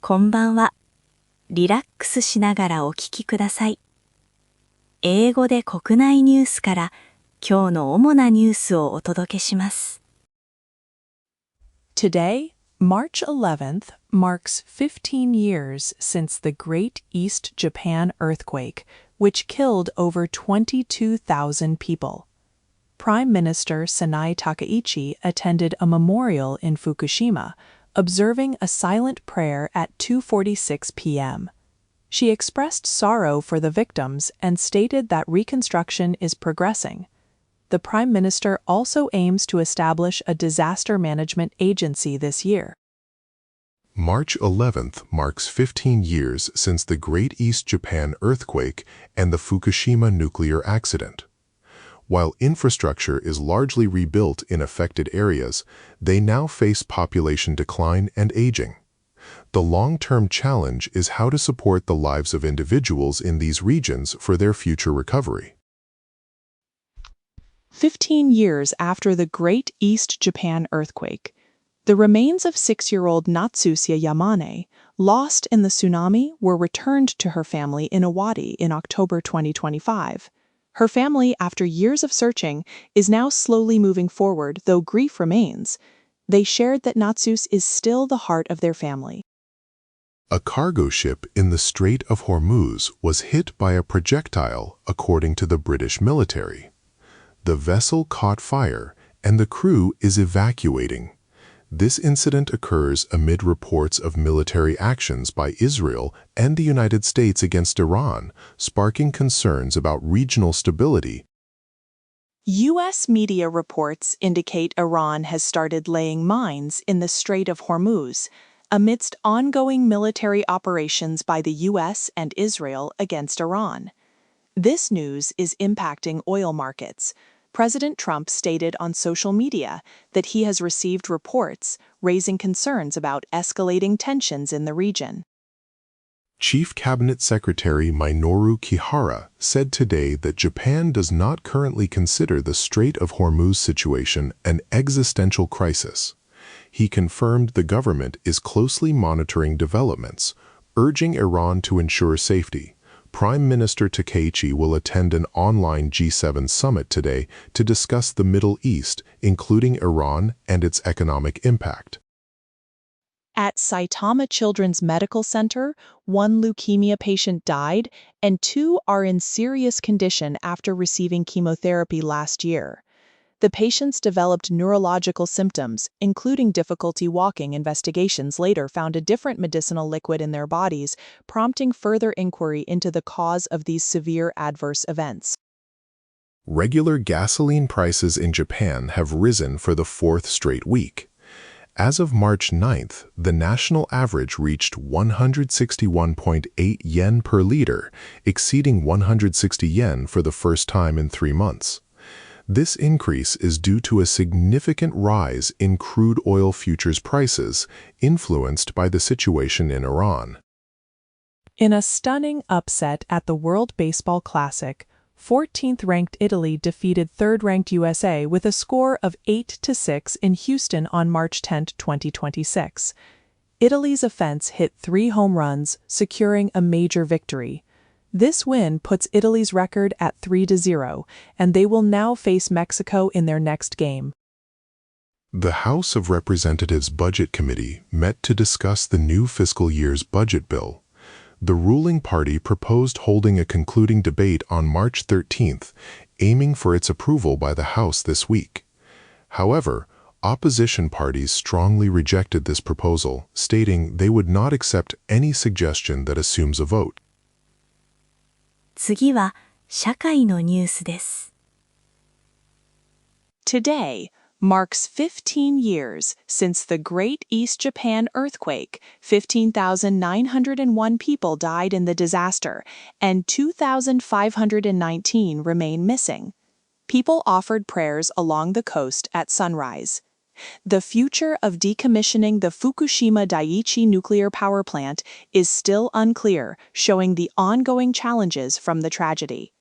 こんばんは。リラックスしながらお聞きください。英語で国内ニュースから今日の主なニュースをお届けします。Today, March 11th, marks 15 years since the Great East Japan earthquake, which killed over 22,000 people. Prime Minister Sanai Takaichi attended a memorial in Fukushima, observing a silent prayer at 2:46 p.m. She expressed sorrow for the victims and stated that reconstruction is progressing. The Prime Minister also aims to establish a disaster management agency this year. March 11th marks 15 years since the Great East Japan earthquake and the Fukushima nuclear accident. While infrastructure is largely rebuilt in affected areas, they now face population decline and aging. The long-term challenge is how to support the lives of individuals in these regions for their future recovery. 15 years after the Great East Japan earthquake, the remains of 6-year-old Natsuya Yamane, lost in the tsunami, were returned to her family in Iwate in October 2025. Her family, after years of searching, is now slowly moving forward, though grief remains. They shared that Natsus is still the heart of their family. A cargo ship in the Strait of Hormuz was hit by a projectile, according to the British military. The vessel caught fire, and the crew is evacuating. This incident occurs amid reports of military actions by Israel and the United States against Iran, sparking concerns about regional stability. U.S. media reports indicate Iran has started laying mines in the Strait of Hormuz, amidst ongoing military operations by the U.S. and Israel against Iran. This news is impacting oil markets. President Trump stated on social media that he has received reports raising concerns about escalating tensions in the region. Chief Cabinet Secretary Minoru Kihara said today that Japan does not currently consider the Strait of Hormuz situation an existential crisis. He confirmed the government is closely monitoring developments, urging Iran to ensure safety. Prime Minister Takaichi will attend an online G7 summit today to discuss the Middle East, including Iran and its economic impact. At埼玉Children's Medical Center, 1 leukemia patient died and 2 are in serious condition after receiving chemotherapy last year. The patients developed neurological symptoms, including difficulty walking. Investigations later found a different medicinal liquid in their bodies, prompting further inquiry into the cause of these severe adverse events. Regular gasoline prices in Japan have risen for the 4th straight week. As of March 9th, the national average reached 161.8 yen per liter, exceeding 160 yen for the first time in 3 months. This increase is due to a significant rise in crude oil futures prices, influenced by the situation in Iran. In a stunning upset at the World Baseball Classic, 14th-ranked Italy defeated 3rd-ranked USA with a score of 8-6 in Houston on March 10, 2026. Italy's offense hit 3 home runs, securing a major victory. This win puts Italy's record at 3-0, and they will now face Mexico in their next game. The House of Representatives Budget Committee met to discuss the new fiscal year's budget bill. The ruling party proposed holding a concluding debate on March 13th, aiming for its approval by the House this week. However, opposition parties strongly rejected this proposal, stating they would not accept any suggestion that assumes a vote. 次は社会のニュースです。Today marks 15 years since the Great East Japan earthquake. 15,901 people died in the disaster, and 2,519 remain missing. People offered prayers along the coast at sunrise. The future of decommissioning the Fukushima Daiichi nuclear power plant is still unclear, showing the ongoing challenges from the tragedy.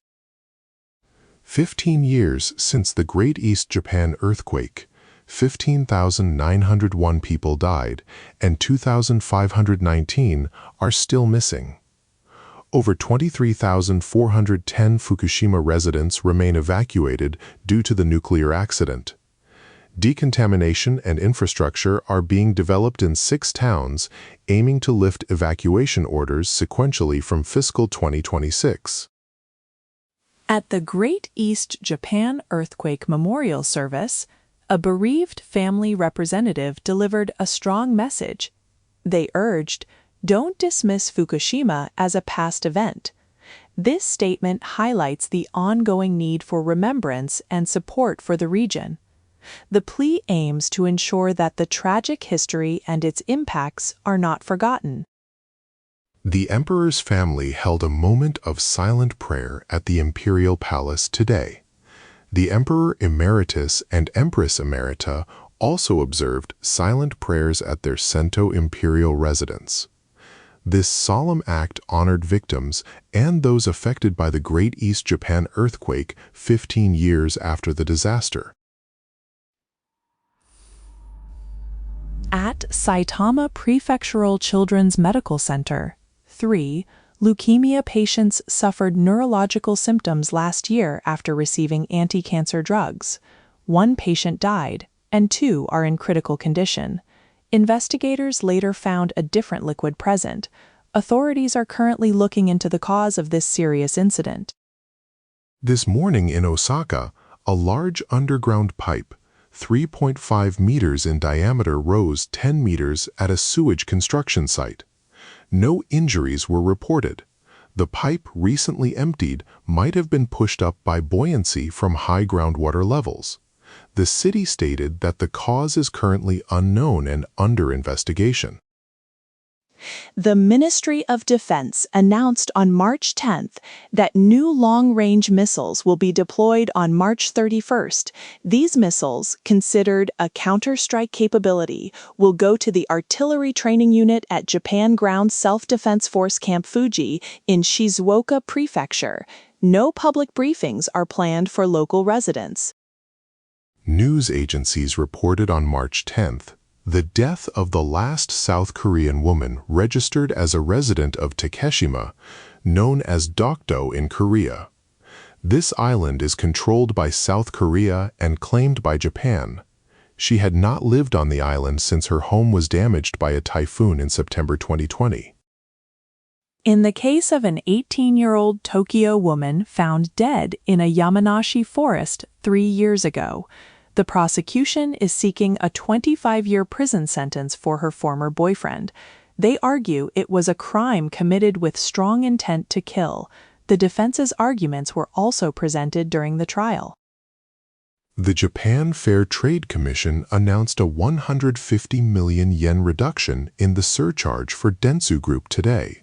15 years since the Great East Japan earthquake, 15,901 people died, and 2,519 are still missing. Over 23,410 Fukushima residents remain evacuated due to the nuclear accident. Decontamination and infrastructure are being developed in 6 towns, aiming to lift evacuation orders sequentially from fiscal 2026. At the Great East Japan Earthquake Memorial Service, a bereaved family representative delivered a strong message. They urged, "Don't dismiss Fukushima as a past event." This statement highlights the ongoing need for remembrance and support for the region. The plea aims to ensure that the tragic history and its impacts are not forgotten. The Emperor's family held a moment of silent prayer at the Imperial Palace today. The Emperor Emeritus and Empress Emerita also observed silent prayers at their Sento Imperial residence. This solemn act honored victims and those affected by the Great East Japan earthquake 15 years after the disaster. At Saitama Prefectural Children's Medical Center, 3 leukemia patients suffered neurological symptoms last year after receiving anti-cancer drugs. 1 patient died, and 2 are in critical condition. Investigators later found a different liquid present. Authorities are currently looking into the cause of this serious incident. This morning in Osaka, a large underground pipe, 3.5 meters in diameter, rose 10 meters at a sewage construction site. No injuries were reported. The pipe, recently emptied, might have been pushed up by buoyancy from high groundwater levels. The city stated that the cause is currently unknown and under investigation. The Ministry of Defense announced on March 10th that new long-range missiles will be deployed on March 31st. These missiles, considered a counter-strike capability, will go to the Artillery Training Unit at Japan Ground Self-Defense Force Camp Fuji in Shizuoka Prefecture. No public briefings are planned for local residents. News agencies reported on March 10th the death of the last South Korean woman registered as a resident of Takeshima, known as Dokdo in Korea. This island is controlled by South Korea and claimed by Japan. She had not lived on the island since her home was damaged by a typhoon in September 2020. In the case of an 18-year-old Tokyo woman found dead in a Yamanashi forest 3 years ago, the prosecution is seeking a 25-year prison sentence for her former boyfriend. They argue it was a crime committed with strong intent to kill. The defense's arguments were also presented during the trial. The Japan Fair Trade Commission announced a 150 million yen reduction in the surcharge for Dentsu Group today.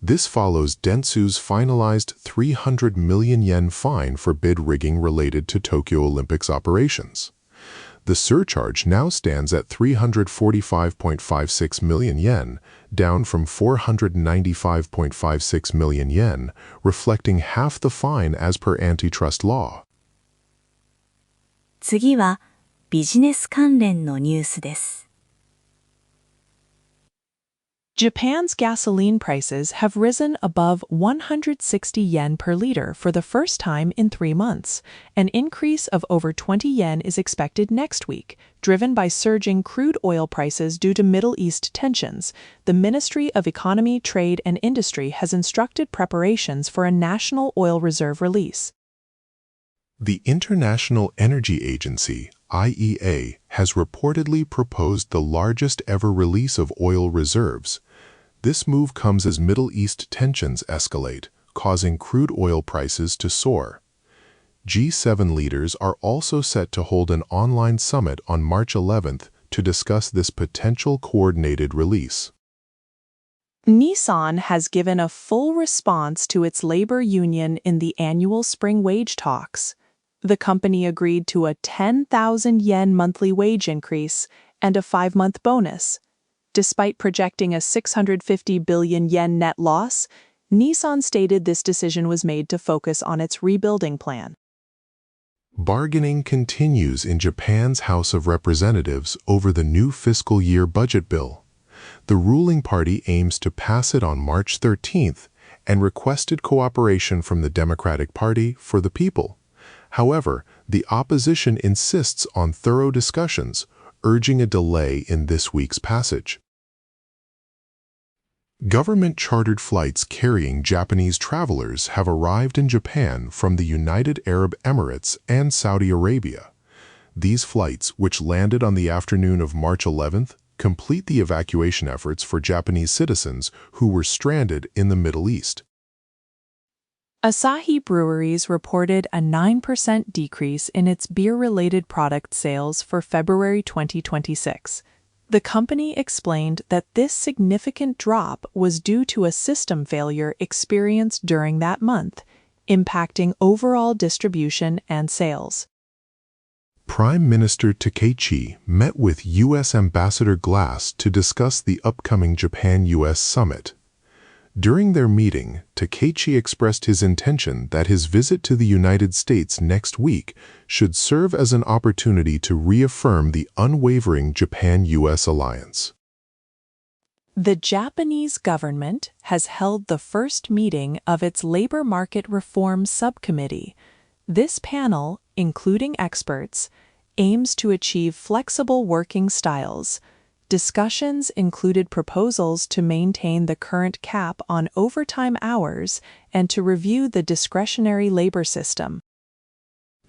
This follows Dentsu's finalized 300 million yen fine for bid rigging related to Tokyo Olympics operations. The surcharge now stands at 345.56 million yen, down from 495.56 million yen, reflecting half the fine as per antitrust law. 次はビジネス関連のニュースです。Japan's gasoline prices have risen above 160 yen per liter for the first time in 3 months. An increase of over 20 yen is expected next week, driven by surging crude oil prices due to Middle East tensions. The Ministry of Economy, Trade and Industry has instructed preparations for a national oil reserve release. The International Energy Agency, IEA, has reportedly proposed the largest ever release of oil reserves. This move comes as Middle East tensions escalate, causing crude oil prices to soar. G7 leaders are also set to hold an online summit on March 11th to discuss this potential coordinated release. Nissan has given a full response to its labor union in the annual spring wage talks. The company agreed to a 10,000 yen monthly wage increase and a 5-month bonus. Despite projecting a 650 billion yen net loss, Nissan stated this decision was made to focus on its rebuilding plan. Bargaining continues in Japan's House of Representatives over the new fiscal year budget bill. The ruling party aims to pass it on March 13th and requested cooperation from the Democratic Party for the people. However, the opposition insists on thorough discussions, urging a delay in this week's passage. Government-chartered flights carrying Japanese travelers have arrived in Japan from the United Arab Emirates and Saudi Arabia. These flights, which landed on the afternoon of March 11th, complete the evacuation efforts for Japanese citizens who were stranded in the Middle East. Asahi Breweries reported a 9% decrease in its beer-related product sales for February 2026. The company explained that this significant drop was due to a system failure experienced during that month, impacting overall distribution and sales. Prime Minister Takeshi met with U.S. Ambassador Glass to discuss the upcoming Japan-U.S. summit. During their meeting, Takeshi expressed his intention that his visit to the United States next week should serve as an opportunity to reaffirm the unwavering Japan-U.S. alliance. The Japanese government has held the first meeting of its Labor Market Reform Subcommittee. This panel, including experts, aims to achieve flexible working styles. Discussions included proposals to maintain the current cap on overtime hours and to review the discretionary labor system.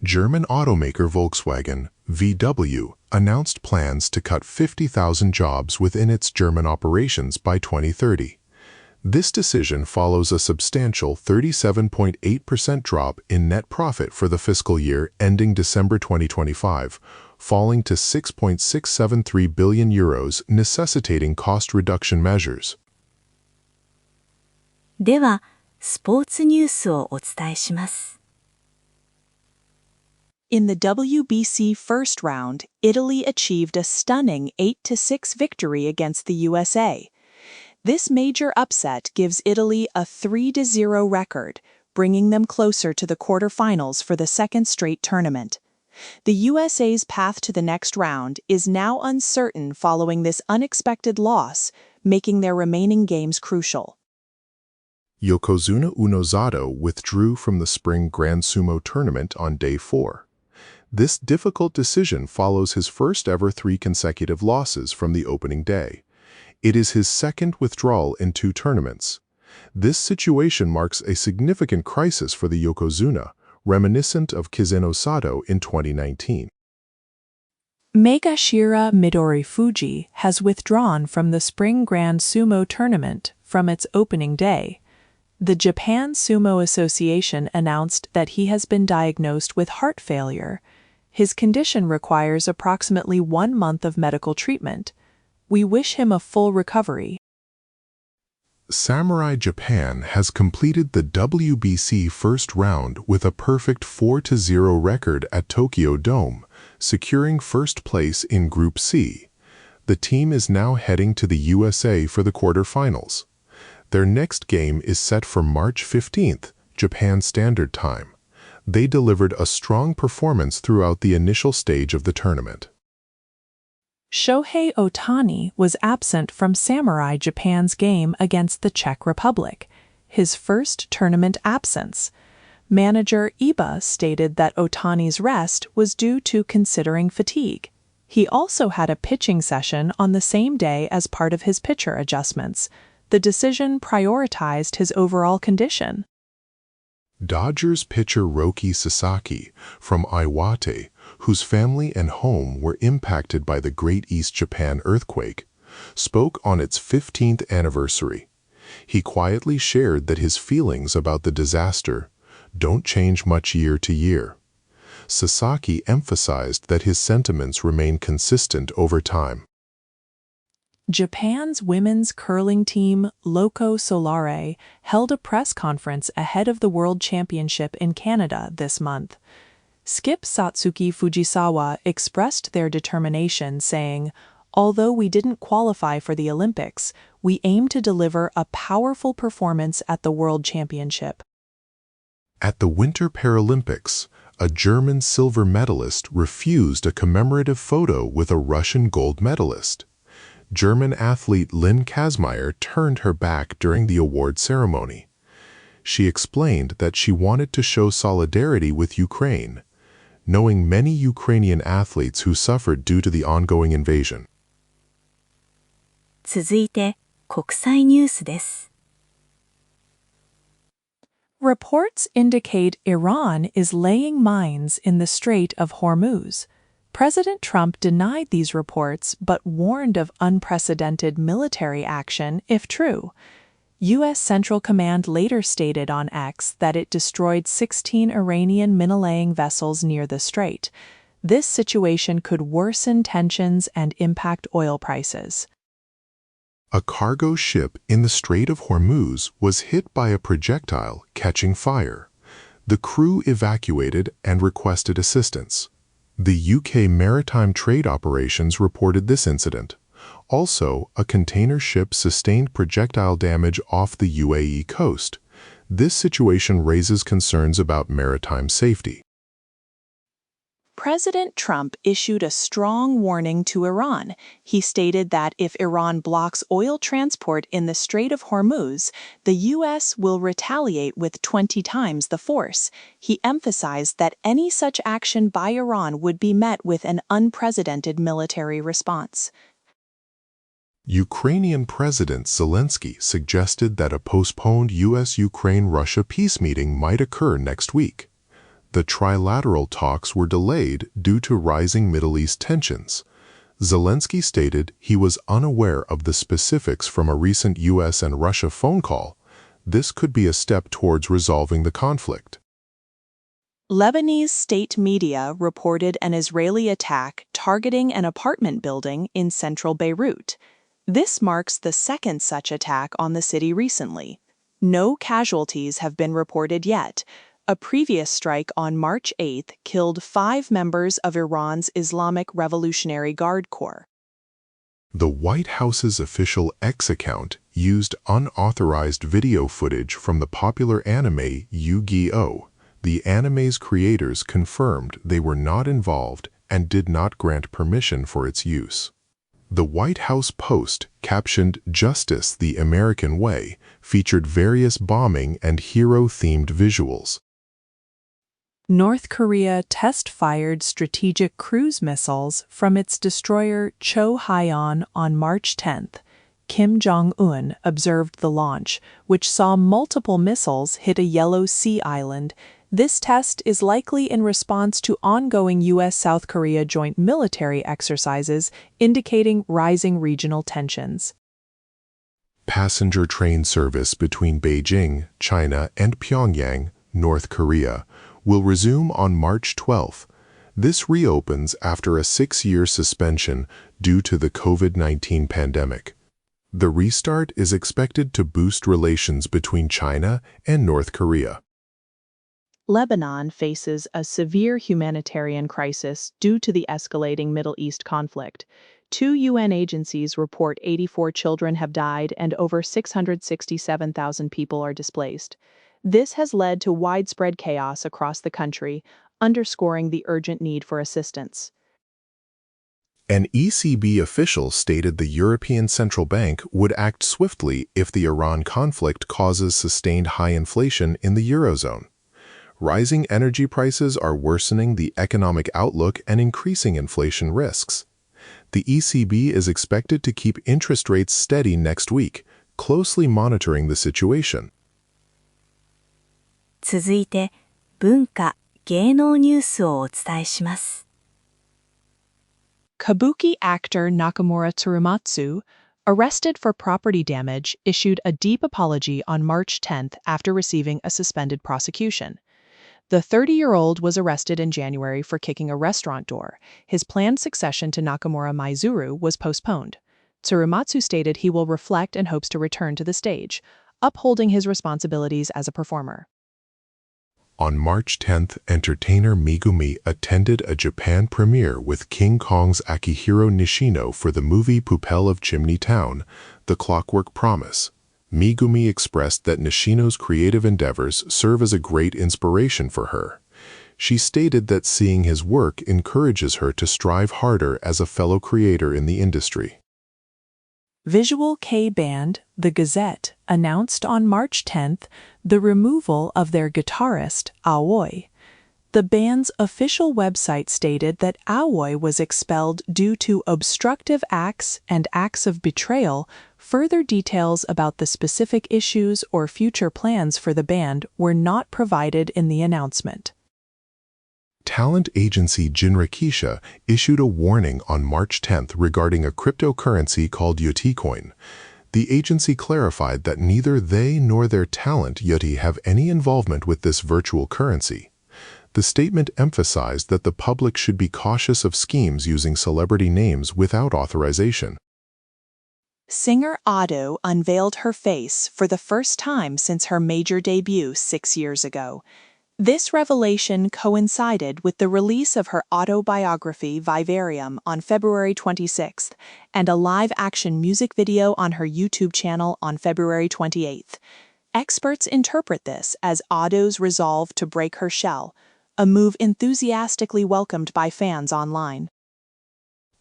German automaker Volkswagen, VW, announced plans to cut 50,000 jobs within its German operations by 2030. This decision follows a substantial 37.8% drop in net profit for the fiscal year ending December 2025, falling to 6.673 billion euros, necessitating cost reduction measures. では、スポーツニュースをお伝えします。In the WBC first round, Italy achieved a stunning 8-6 victory against the USA. This major upset gives Italy a 3-0 record, bringing them closer to the quarterfinals for the second straight tournament. The USA's path to the next round is now uncertain following this unexpected loss, making their remaining games crucial. Yokozuna Unozato withdrew from the Spring Grand Sumo tournament on day 4. This difficult decision follows his first-ever 3 consecutive losses from the opening day. It is his second withdrawal in 2 tournaments. This situation marks a significant crisis for the Yokozuna, reminiscent of Kizeno Sato in 2019. Megashira Midorifuji has withdrawn from the Spring Grand Sumo tournament from its opening day. The Japan Sumo Association announced that he has been diagnosed with heart failure. His condition requires approximately 1 month of medical treatment. We wish him a full recovery. Samurai Japan has completed the WBC first round with a perfect 4-0 record at Tokyo Dome, securing first place in Group C. The team is now heading to the USA for the quarterfinals. Their next game is set for March 15th, Japan Standard Time. They delivered a strong performance throughout the initial stage of the tournament. Shohei Ohtani was absent from Samurai Japan's game against the Czech Republic, his first tournament absence. Manager Iba stated that Ohtani's rest was due to considering fatigue. He also had a pitching session on the same day as part of his pitcher adjustments. The decision prioritized his overall condition. Dodgers pitcher Roki Sasaki from Iwate, whose family and home were impacted by the Great East Japan earthquake, spoke on its 15th anniversary. He quietly shared that his feelings about the disaster don't change much year to year. Sasaki emphasized that his sentiments remain consistent over time. Japan's women's curling team, Loco Solare, held a press conference ahead of the World Championship in Canada this month. Skip Satsuki Fujisawa expressed their determination, saying, "Although we didn't qualify for the Olympics, we aim to deliver a powerful performance at the World Championship." At the Winter Paralympics, a German silver medalist refused a commemorative photo with a Russian gold medalist. German athlete Lynn Kazmaier turned her back during the award ceremony. She explained that she wanted to show solidarity with Ukraine, knowing many Ukrainian athletes who suffered due to the ongoing invasion. 続いて、国際ニュースです。Reports indicate Iran is laying mines in the Strait of Hormuz. President Trump denied these reports but warned of unprecedented military action if true. U.S. Central Command later stated on X that it destroyed 16 Iranian minelaying vessels near the strait. This situation could worsen tensions and impact oil prices. A cargo ship in the Strait of Hormuz was hit by a projectile catching fire. The crew evacuated and requested assistance. The UK Maritime Trade Operations reported this incident. Also, a container ship sustained projectile damage off the UAE coast. This situation raises concerns about maritime safety. President Trump issued a strong warning to Iran. He stated that if Iran blocks oil transport in the Strait of Hormuz, the U.S. will retaliate with 20 times the force. He emphasized that any such action by Iran would be met with an unprecedented military response. Ukrainian President Zelensky suggested that a postponed U.S.-Ukraine-Russia peace meeting might occur next week. The trilateral talks were delayed due to rising Middle East tensions. Zelensky stated he was unaware of the specifics from a recent U.S. and Russia phone call. This could be a step towards resolving the conflict. Lebanese state media reported an Israeli attack targeting an apartment building in central Beirut. This marks the second such attack on the city recently. No casualties have been reported yet. A previous strike on March 8 killed 5 members of Iran's Islamic Revolutionary Guard Corps. The White House's official X account used unauthorized video footage from the popular anime Yu-Gi-Oh! The anime's creators confirmed they were not involved and did not grant permission for its use. The White House Post, captioned "Justice the American Way," featured various bombing and hero-themed visuals. North Korea test-fired strategic cruise missiles from its destroyer Cho-Haeon on March 10. Kim Jong-un observed the launch, which saw multiple missiles hit a Yellow Sea island. This test is likely in response to ongoing U.S.-South Korea joint military exercises, indicating rising regional tensions. Passenger train service between Beijing, China, and Pyongyang, North Korea, will resume on March 12. This reopens after a 6-year suspension due to the COVID-19 pandemic. The restart is expected to boost relations between China and North Korea. Lebanon faces a severe humanitarian crisis due to the escalating Middle East conflict. 2 UN agencies report 84 children have died and over 667,000 people are displaced. This has led to widespread chaos across the country, underscoring the urgent need for assistance. An ECB official stated the European Central Bank would act swiftly if the Iran conflict causes sustained high inflation in the Eurozone. Rising energy prices are worsening the economic outlook and increasing inflation risks. The ECB is expected to keep interest rates steady next week, closely monitoring the situation. 続いて、文化・芸能ニュースをお伝えします。Kabuki actor Nakamura Tsurumatsu, arrested for property damage, issued a deep apology on March 10 after receiving a suspended prosecution. The 30-year-old was arrested in January for kicking a restaurant door. His planned succession to Nakamura Maizuru was postponed. Tsurumatsu stated he will reflect and hopes to return to the stage, upholding his responsibilities as a performer. On March 10th, entertainer Megumi attended a Japan premiere with King Kong's Akihiro Nishino for the movie Pupil of Chimney Town, The Clockwork Promise. Megumi expressed that Nishino's creative endeavors serve as a great inspiration for her. She stated that seeing his work encourages her to strive harder as a fellow creator in the industry. Visual Kei band, The Gazette, announced on March 10th the removal of their guitarist, Aoi. The band's official website stated that Aoi was expelled due to obstructive acts and acts of betrayal. Further details about the specific issues or future plans for the band were not provided in the announcement. Talent agency Jinrikisha issued a warning on March 10th regarding a cryptocurrency called Yuticoin. The agency clarified that neither they nor their talent Yuti have any involvement with this virtual currency. The statement emphasized that the public should be cautious of schemes using celebrity names without authorization. Singer Ado unveiled her face for the first time since her major debut 6 years ago. This revelation coincided with the release of her autobiography Vivarium on February 26th and a live-action music video on her YouTube channel on February 28th. Experts interpret this as Ado's resolve to break her shell, a move enthusiastically welcomed by fans online.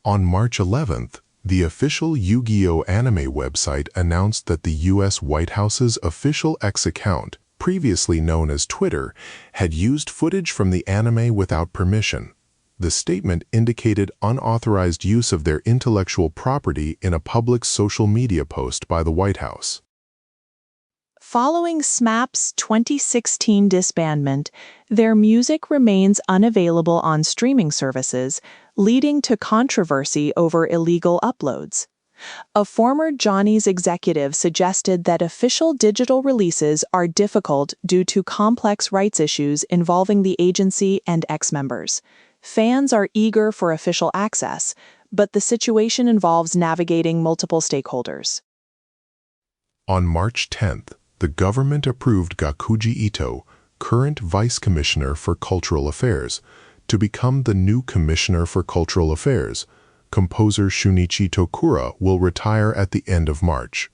On March 11th, the official Yu-Gi-Oh! Anime website announced that the U.S. White House's official X account, previously known as Twitter, had used footage from the anime without permission. The statement indicated unauthorized use of their intellectual property in a public social media post by the White House. Following SMAP's 2016 disbandment, their music remains unavailable on streaming services, leading to controversy over illegal uploads. A former Johnny's executive suggested that official digital releases are difficult due to complex rights issues involving the agency and ex-members. Fans are eager for official access, but the situation involves navigating multiple stakeholders. On March 10th, the government approved Gakuji Ito, current Vice Commissioner for Cultural Affairs, to become the new Commissioner for Cultural Affairs. Composer Shunichi Tokura will retire at the end of March.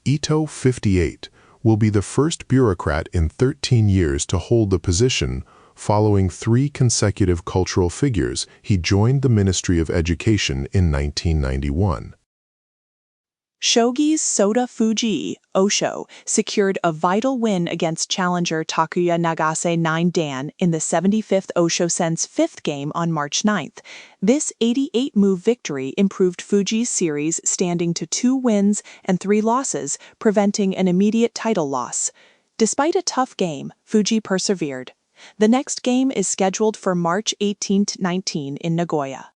Ito, 58, will be the first bureaucrat in 13 years to hold the position. Following 3 consecutive cultural figures, he joined the Ministry of Education in 1991. Shogi's Sota Fuji, Osho, secured a vital win against challenger Takuya Nagase 9-dan in the 75th Osho Sen's 5th game on March 9th. This 88-move victory improved Fuji's series standing to 2 wins and 3 losses, preventing an immediate title loss. Despite a tough game, Fuji persevered. The next game is scheduled for March 18-19 in Nagoya.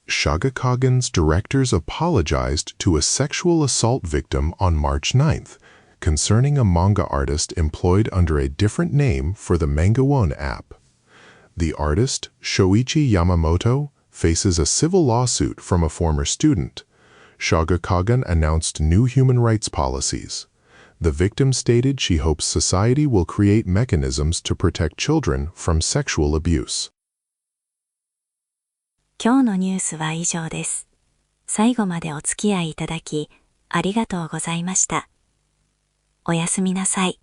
Shogakagen's directors apologized to a sexual assault victim on March 9th, concerning a manga artist employed under a different name for the MangaOne app. The artist, Shoichi Yamamoto, faces a civil lawsuit from a former student. Shogakagen announced new human rights policies. The victim stated she hopes society will create mechanisms to protect children from sexual abuse. 今日のニュースは以上です。最後までお付き合いいただき、ありがとうございました。おやすみなさい。